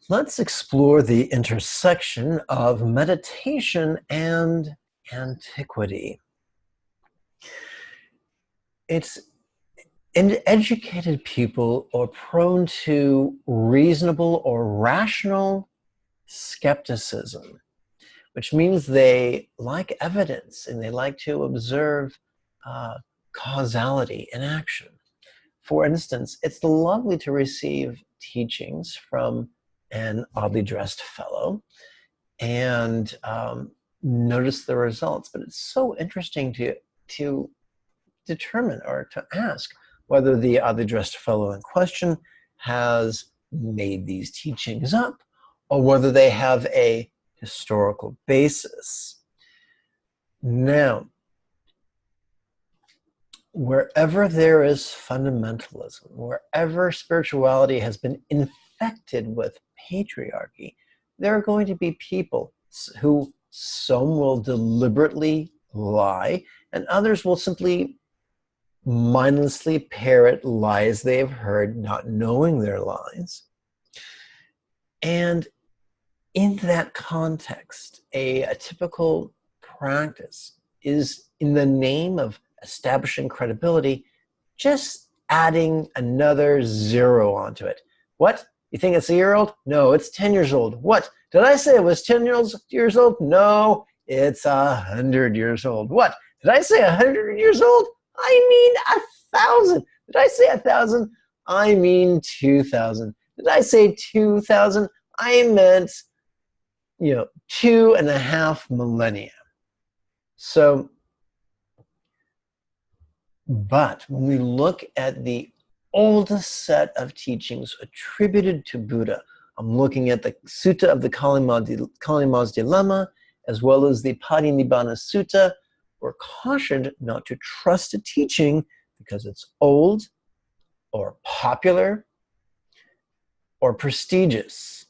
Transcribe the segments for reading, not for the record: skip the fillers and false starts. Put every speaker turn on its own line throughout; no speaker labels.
Let's explore the intersection of meditation and antiquity. Educated people are prone to reasonable or rational skepticism, which means they like evidence and they like to observe causality in action. For instance, it's lovely to receive teachings from an oddly dressed fellow and notice the results. But it's so interesting to determine or to ask whether the oddly dressed fellow in question has made these teachings up or whether they have a historical basis. Now, wherever there is fundamentalism, wherever spirituality has been infected with patriarchy, there are going to be people who some will deliberately lie and others will simply mindlessly parrot lies they've heard, not knowing their lies. And in that context, a typical practice is, in the name of establishing credibility, just adding another zero onto it. What? You think it's a year old? No, it's 10 years old. What? Did I say it was 10 years old? No, it's 100 years old. What? Did I say 100 years old? I mean 1,000. Did I say 1,000? I mean 2,000. Did I say 2,000? I meant, 2.5 millennia. So, but when we look at the oldest set of teachings attributed to Buddha, I'm looking at the Sutta of the Kalimas de Lama, as well as the Padinibbana Sutta. We're cautioned not to trust a teaching because it's old or popular or prestigious.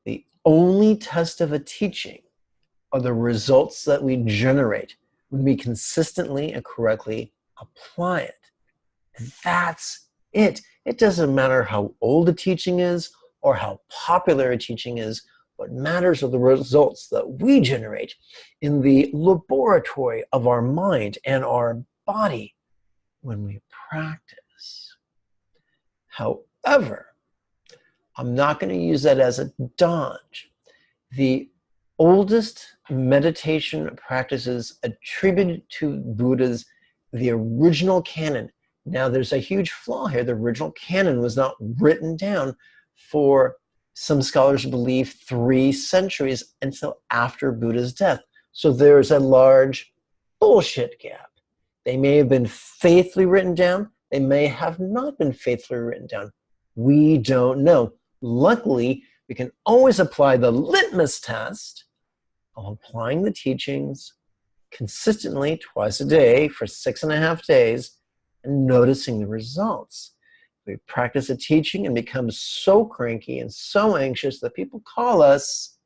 The only test of a teaching are the results that we generate when we consistently and correctly apply it. That's it. It doesn't matter how old a teaching is or how popular a teaching is. What matters are the results that we generate in the laboratory of our mind and our body when we practice. However, I'm not going to use that as a dodge. The oldest meditation practices attributed to Buddha's, the original canon. Now, there's a huge flaw here. The original canon was not written down for, some scholars believe, 3 centuries until after Buddha's death. So there's a large bullshit gap. They may have been faithfully written down. They may have not been faithfully written down. We don't know. Luckily, we can always apply the litmus test of applying the teachings consistently twice a day for 6.5 days and noticing the results. We practice a teaching and become so cranky and so anxious that people call us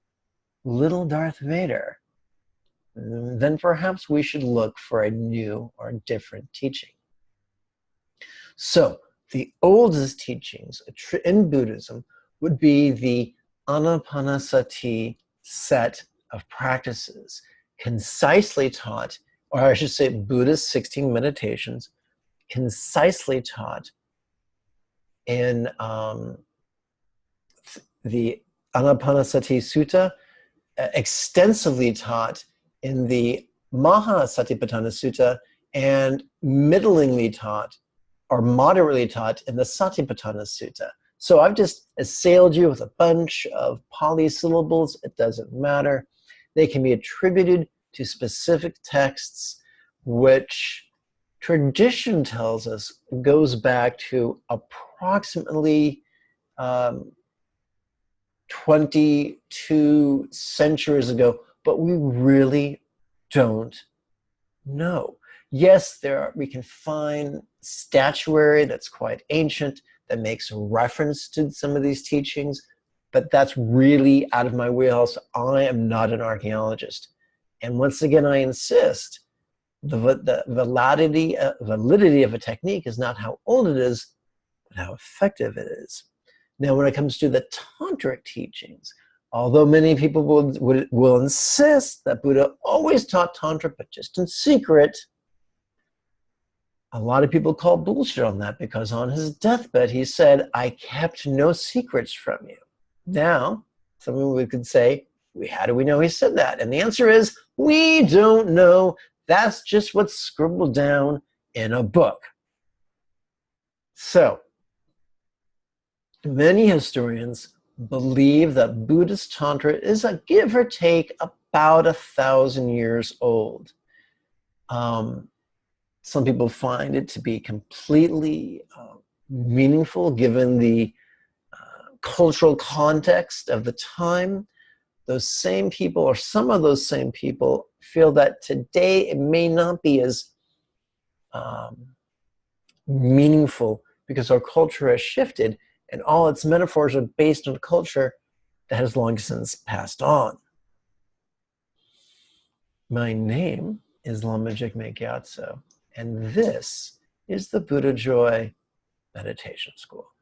Little Darth Vader. Then perhaps we should look for a new or different teaching. So the oldest teachings in Buddhism would be the Anapanasati set of practices, concisely taught, or I should say Buddha's 16 meditations, concisely taught in the Anapanasati Sutta, extensively taught in the Mahasatipatthana Sutta, and middlingly taught or moderately taught in the Satipatthana Sutta. So I've just assailed you with a bunch of polysyllables. It doesn't matter. They can be attributed to specific texts, which tradition tells us goes back to approximately 22 centuries ago, but we really don't know. Yes, we can find statuary that's quite ancient that makes reference to some of these teachings, but that's really out of my wheelhouse. I am not an archaeologist. And once again, I insist, the validity of a technique is not how old it is, but how effective it is. Now, when it comes to the tantric teachings, although many people will insist that Buddha always taught tantra, but just in secret, a lot of people call bullshit on that because on his deathbed, he said, I kept no secrets from you. Now, someone could say, how do we know he said that? And the answer is, we don't know. That's just what's scribbled down in a book. So, many historians believe that Buddhist Tantra is a give or take about 1,000 years old. Some people find it to be completely meaningful given the cultural context of the time. Those same people, or some of those same people, feel that today it may not be as meaningful because our culture has shifted and all its metaphors are based on a culture that has long since passed on. My name is Lama Jigme Gyatso, and this is the Buddha Joy Meditation School.